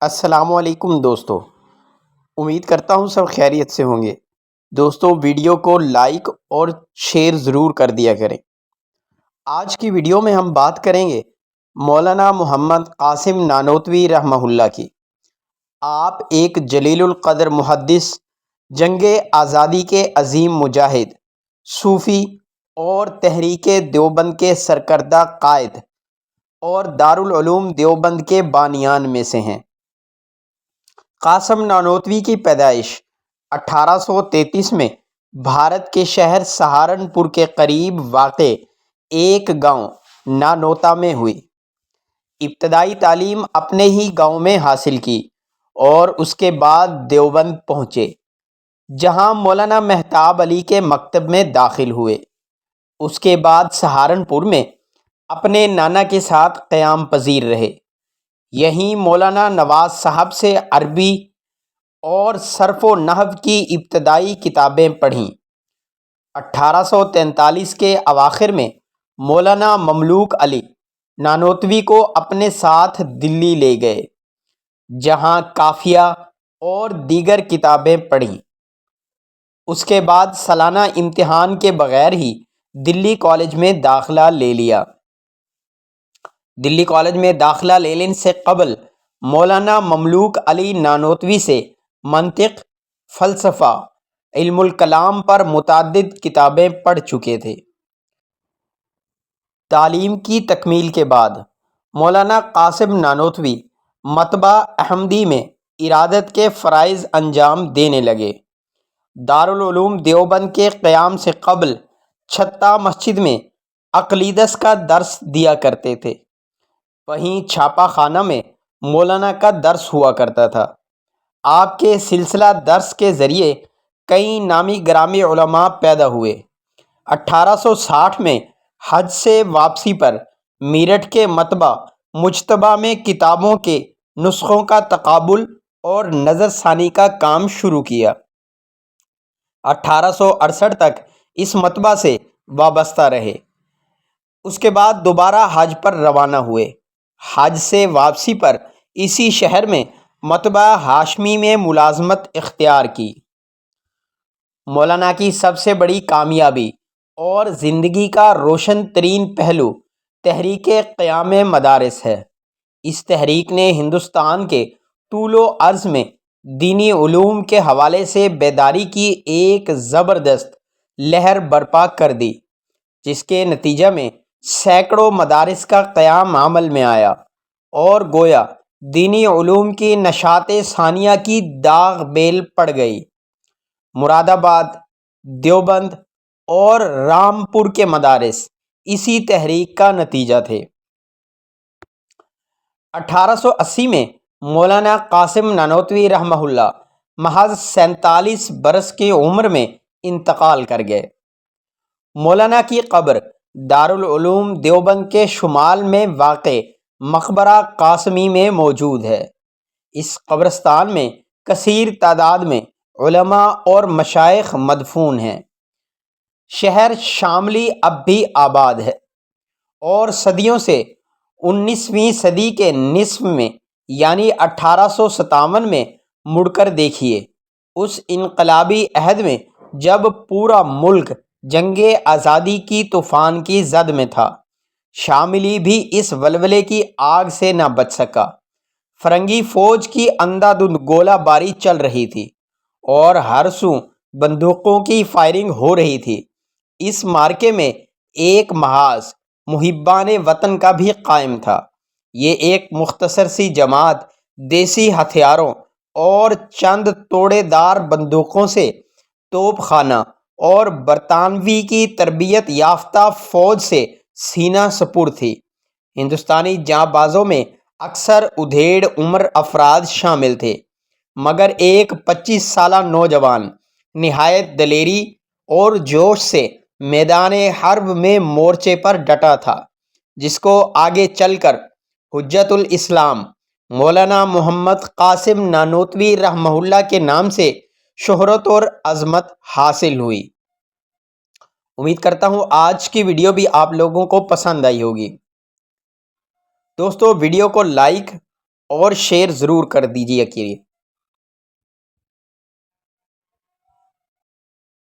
السلام علیکم دوستو، امید کرتا ہوں سب خیریت سے ہوں گے۔ دوستو ویڈیو کو لائک اور شیئر ضرور کر دیا کریں۔ آج کی ویڈیو میں ہم بات کریں گے مولانا محمد قاسم نانوتوی رحمہ اللہ کی۔ آپ ایک جلیل القدر محدث، جنگ آزادی کے عظیم مجاہد، صوفی اور تحریک دیوبند کے سرکردہ قائد اور دارالعلوم دیوبند کے بانیان میں سے ہیں۔ قاسم نانوتوی کی پیدائش 1833 میں بھارت کے شہر سہارنپور کے قریب واقع ایک گاؤں نانوتا میں ہوئی۔ ابتدائی تعلیم اپنے ہی گاؤں میں حاصل کی اور اس کے بعد دیوبند پہنچے، جہاں مولانا مہتاب علی کے مکتب میں داخل ہوئے۔ اس کے بعد سہارنپور میں اپنے نانا کے ساتھ قیام پذیر رہے۔ یہیں مولانا نواز صاحب سے عربی اور صرف و نحو کی ابتدائی کتابیں پڑھیں۔ 1843 کے اواخر میں مولانا مملوک علی نانوتوی کو اپنے ساتھ دلی لے گئے، جہاں قافیہ اور دیگر کتابیں پڑھیں۔ اس کے بعد سالانہ امتحان کے بغیر ہی دلی کالج میں داخلہ لے لیا۔ دلی کالج میں داخلہ لینے سے قبل مولانا مملوک علی نانوتوی سے منطق، فلسفہ، علم الکلام پر متعدد کتابیں پڑھ چکے تھے۔ تعلیم کی تکمیل کے بعد مولانا قاسم نانوتوی مطبع احمدی میں ارادت کے فرائض انجام دینے لگے۔ دارالعلوم دیوبند کے قیام سے قبل چھتہ مسجد میں عقیدت کا درس دیا کرتے تھے۔ وہیں چھاپا خانہ میں مولانا کا درس ہوا کرتا تھا۔ آپ کے سلسلہ درس کے ذریعے کئی نامی گرامی علماء پیدا ہوئے۔ 1860 میں حج سے واپسی پر میرٹھ کے مطبع مجتبیٰ میں کتابوں کے نسخوں کا تقابل اور نظر ثانی کا کام شروع کیا۔ 1868 تک اس مطبع سے وابستہ رہے۔ اس کے بعد دوبارہ حج پر روانہ ہوئے۔ حج سے واپسی پر اسی شہر میں مطبع ہاشمی میں ملازمت اختیار کی۔ مولانا کی سب سے بڑی کامیابی اور زندگی کا روشن ترین پہلو تحریک قیام مدارس ہے۔ اس تحریک نے ہندوستان کے طول و عرض میں دینی علوم کے حوالے سے بیداری کی ایک زبردست لہر برپا کر دی، جس کے نتیجہ میں سینکڑوں مدارس کا قیام عمل میں آیا اور گویا دینی علوم کی نشاط ثانیہ کی داغ بیل پڑ گئی۔ مراد آباد، دیوبند اور رامپور کے مدارس اسی تحریک کا نتیجہ تھے۔ 1880 میں مولانا قاسم نانوتوی رحمہ اللہ محض 47 برس کی عمر میں انتقال کر گئے۔ مولانا کی قبر دارالعلوم دیوبند کے شمال میں واقع مقبرہ قاسمی میں موجود ہے۔ اس قبرستان میں کثیر تعداد میں علماء اور مشائخ مدفون ہیں۔ شہر شاملی اب بھی آباد ہے اور صدیوں سے 19ویں صدی کے نصف میں یعنی 1857 میں مڑ کر دیکھیے، اس انقلابی عہد میں جب پورا ملک جنگ آزادی کی طوفان کی زد میں تھا، شاملی بھی اس ولولے کی آگ سے نہ بچ سکا۔ فرنگی فوج کی اندھا دھند گولہ باری چل رہی تھی اور ہر سو بندوقوں کی فائرنگ ہو رہی تھی۔ اس معرکے میں ایک محاذ محبان وطن کا بھی قائم تھا۔ یہ ایک مختصر سی جماعت دیسی ہتھیاروں اور چند توڑے دار بندوقوں سے توپ خانہ اور برطانوی کی تربیت یافتہ فوج سے سینہ سپر تھی۔ ہندوستانی جاں بازوں میں اکثر ادھیڑ عمر افراد شامل تھے، مگر ایک 25 سالہ نوجوان نہایت دلیری اور جوش سے میدان حرب میں مورچے پر ڈٹا تھا، جس کو آگے چل کر حجت الاسلام مولانا محمد قاسم نانوتوی رحمہ اللہ کے نام سے شہرت اور عظمت حاصل ہوئی۔ امید کرتا ہوں آج کی ویڈیو بھی آپ لوگوں کو پسند آئی ہوگی۔ دوستو ویڈیو کو لائک اور شیئر ضرور کر دیجیے